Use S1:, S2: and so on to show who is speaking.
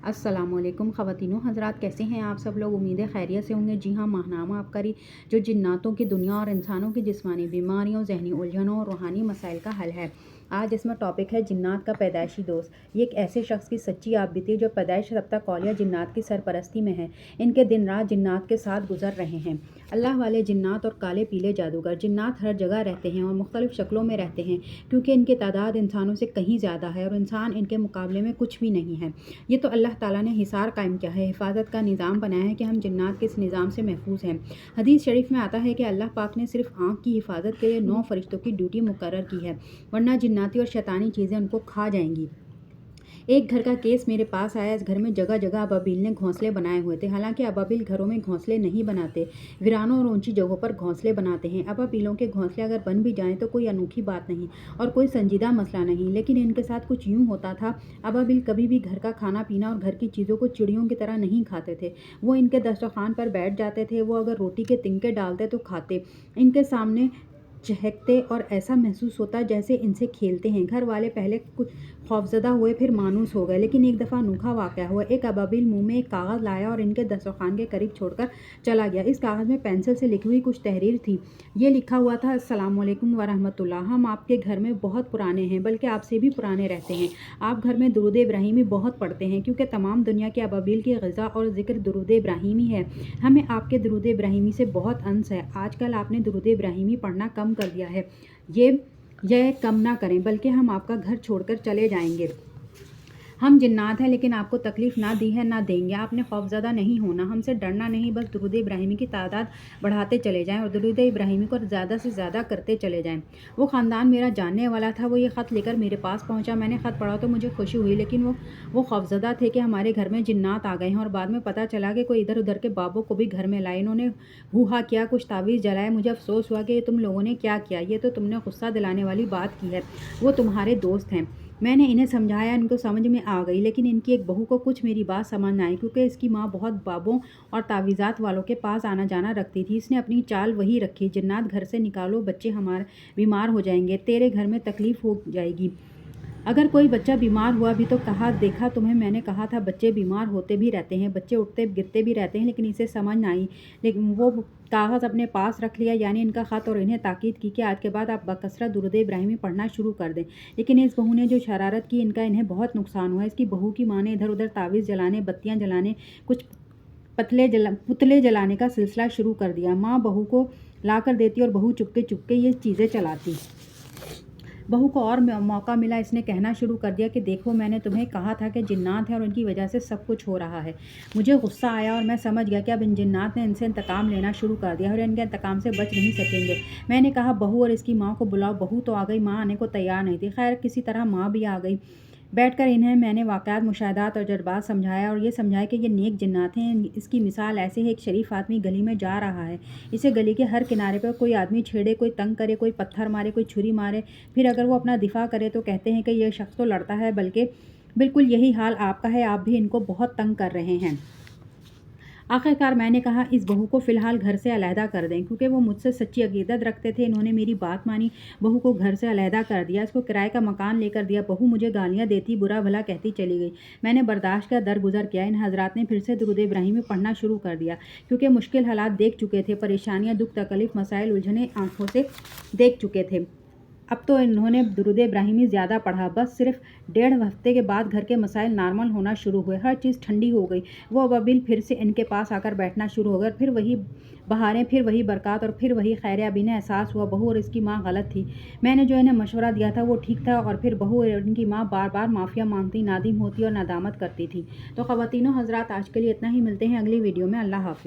S1: अस्सलामुअलैकुम ख़वातीनो हज़रात, कैसे हैं आप सब लोग। उम्मीद है खैरियत से होंगे। जी हाँ, माहनामा आबकारी जो जिन्नातों की दुनिया और इंसानों की जिस्मानी बीमारियों, जहनी उलझनों और रूहानी मसाइल का हल है। आज इसमें टॉपिक है जिन्नात का पैदाइशी दोस्त। ये एक ऐसे शख्स की सच्ची आप बीती जो पैदाइश रफ्ता कौलिया जिन्नात की सरपरस्ती में है। इनके दिन रात जिन्नात के साथ गुजर रहे हैं। अल्लाह वाले जिन्नात और काले पीले जादूगर जिन्नात हर जगह रहते हैं और मुख्तलिफ शक्लों में रहते हैं, क्योंकि इनकी तादाद इंसानों से कहीं ज़्यादा है और इंसान इनके मुकाबले में कुछ भी नहीं है। ये तो अल्लाह ताला ने हिसार कायम किया है, हिफाजत का निज़ाम बनाया है कि हम जिन्नात के इस निज़ाम से महफूज हैं। हदीस शरीफ में आता है कि अल्लाह पाक ने सिर्फ आँख की हिफाजत के लिए 9 फरिश्तों की ड्यूटी मुकर्रर की है, वरना जिन्नाती और शैतानी चीज़ें उनको खा जाएंगी। एक घर का केस मेरे पास आया। इस घर में जगह जगह अबाबिल ने घोंसले बनाए हुए थे। हालांकि अबाबिल घरों में घोंसले नहीं बनाते, वीरानों और ऊंची जगहों पर घोंसले बनाते हैं। अबाबिलों के घोंसले अगर बन भी जाएं तो कोई अनोखी बात नहीं और कोई संजीदा मसला नहीं, लेकिन इनके साथ कुछ यूँ होता था। अबाबिल कभी भी घर का खाना पीना और घर की चीज़ों को चिड़ियों की तरह नहीं खाते थे। वो इनके दस्तरखान पर बैठ जाते थे। वो अगर रोटी के तिनके डालते तो खाते, इनके सामने चहकते और ऐसा महसूस होता जैसे इनसे खेलते हैं। घर वाले पहले कुछ खौफजदा हुए, फिर मानूस हो गए। लेकिन एक दफ़ा अनोखा वाक़या हुआ। एक अबाबिल मुंह में एक कागज़ लाया और इनके दस्तरखान के करीब छोड़कर चला गया। इस कागज़ में पेंसिल से लिखी हुई कुछ तहरीर थी। ये लिखा हुआ था, अस्सलामुअलैकुम वरहमतुल्लाह, हम आपके घर में बहुत पुराने हैं, बल्कि आपसे भी पुराने रहते हैं। आप घर में दुरूद इब्राहिमी बहुत पढ़ते हैं, क्योंकि तमाम दुनिया के अबाबिल की ग़िज़ा और ज़िक्र दुरूद इब्राहिमी है। हमें आपके दुरूद इब्राहिमी से बहुत अंस है। आजकल आपने दुरूद इब्राहिमी पढ़ना कम कर दिया है। यह कम ना करें, बल्कि हम आपका घर छोड़कर चले जाएंगे। हम जिन्नात हैं, लेकिन आपको तकलीफ़ ना दी है ना देंगे। आपने खौफज़दा नहीं होना, हमसे डरना नहीं, बस दुरूद इब्राहिमी की तादाद बढ़ाते चले जाएं और दुरूद इब्राहिमी को ज़्यादा से ज़्यादा करते चले जाएं। वो ख़ानदान मेरा जानने वाला था। वो ये ख़त लेकर मेरे पास पहुंचा। मैंने ख़त पढ़ा तो मुझे खुशी हुई, लेकिन वो खौफज़दा थे कि हमारे घर में जिन्नात आ गए हैं। और बाद में पता चला कि कोई इधर उधर के बाबों को भी घर में लाए। इन्होंने हुआ किया, कुछ तावीज़ जलाए। मुझे अफसोस हुआ कि ये तुम लोगों ने क्या किया। ये तो तुमने गुस्सा दिलाने वाली बात की है। वो तुम्हारे दोस्त हैं। मैंने इन्हें समझाया, इनको समझ में आ गई, लेकिन इनकी एक बहू को कुछ मेरी बात समझ ना आई, क्योंकि इसकी माँ बहुत बाबों और तावीज़ात वालों के पास आना जाना रखती थी। इसने अपनी चाल वही रखी, जिन्नात घर से निकालो, बच्चे हमारे बीमार हो जाएंगे, तेरे घर में तकलीफ़ हो जाएगी। अगर कोई बच्चा बीमार हुआ भी तो कहा, देखा तुम्हें मैंने कहा था, बच्चे बीमार होते भी रहते हैं, बच्चे उठते गिरते भी रहते हैं। लेकिन इसे समझ ना आई, लेकिन वो कागज़ अपने पास रख लिया, यानी इनका ख़त, और इन्हें ताकीद की कि आज के बाद आप बकसरत दुरूद इब्राहिमी पढ़ना शुरू कर दें। लेकिन इस बहू ने जो शरारत की, इनका इन्हें बहुत नुकसान हुआ। इसकी बहू की माँ ने इधर उधर तावीज़ जलाने, बत्तियाँ जलाने, कुछ पुतले जलाने का सिलसिला शुरू कर दिया। माँ बहू को ला कर देती और बहू चुपके चुपके ये चीज़ें चलाती। बहू को और मौका मिला, इसने कहना शुरू कर दिया कि देखो, मैंने तुम्हें कहा था कि जिन्नात है और उनकी वजह से सब कुछ हो रहा है। मुझे गुस्सा आया और मैं समझ गया कि अब इन जिन्नात ने इनसे इंतकाम लेना शुरू कर दिया और इनके इंतकाम से बच नहीं सकेंगे। मैंने कहा, बहू और इसकी माँ को बुलाओ। बहू तो आ गई, माँ आने को तैयार नहीं थी। खैर, किसी तरह माँ भी आ गई। बैठकर इन्हें मैंने वाक़यात, मुशाहदात और जज्बात समझाया और ये समझाया कि ये नेक जिन्नात हैं। इसकी मिसाल ऐसे है, एक शरीफ आदमी गली में जा रहा है। इसे गली के हर किनारे पर कोई आदमी छेड़े, कोई तंग करे, कोई पत्थर मारे, कोई छुरी मारे, फिर अगर वो अपना दिफा करे तो कहते हैं कि यह शख्स तो लड़ता है, बल्कि बिल्कुल यही हाल आपका है, आप भी इनको बहुत तंग कर रहे हैं। आखिरकार मैंने कहा, इस बहू को फ़िलहाल घर से अलहदा कर दें, क्योंकि वो मुझसे सच्ची अक़ीदत रखते थे। इन्होंने मेरी बात मानी, बहू को घर से अलहदा कर दिया, इसको किराए का मकान लेकर दिया। बहू मुझे गालियाँ देती, बुरा भला कहती चली गई। मैंने बर्दाश्त का दरगुजर किया। इन हज़रात ने फिर से दुरूद इब्राहिमी पढ़ना शुरू कर दिया, क्योंकि मुश्किल हालात देख चुके थे, परेशानियाँ, दुख तकलीफ़, मसाइल, उलझने आँखों से देख चुके थे। अब तो इन्होंने दुरूद इब्राहिमी ज़्यादा पढ़ा। बस सिर्फ 1.5 हफ्ते के बाद घर के मसाइल नॉर्मल होना शुरू हुए। हर चीज़ ठंडी हो गई। वो अबाबिल फिर से इनके पास आकर बैठना शुरू हो गए। फिर वही बहारें, फिर वही बरक़ात और फिर वही खैर। अब इन्हें एहसास हुआ बहू और इसकी माँ गलत थी। मैंने जो इन्हें मशवरा दिया था वो ठीक था। और फिर बहू और इनकी माँ बार बार माफ़िया मांगती, नादिम होती और नादामत करती थी। तो ख़वातीनो हज़रात, आज के लिए इतना ही। मिलते हैं अगली वीडियो में। अल्लाह हाफ़िज़।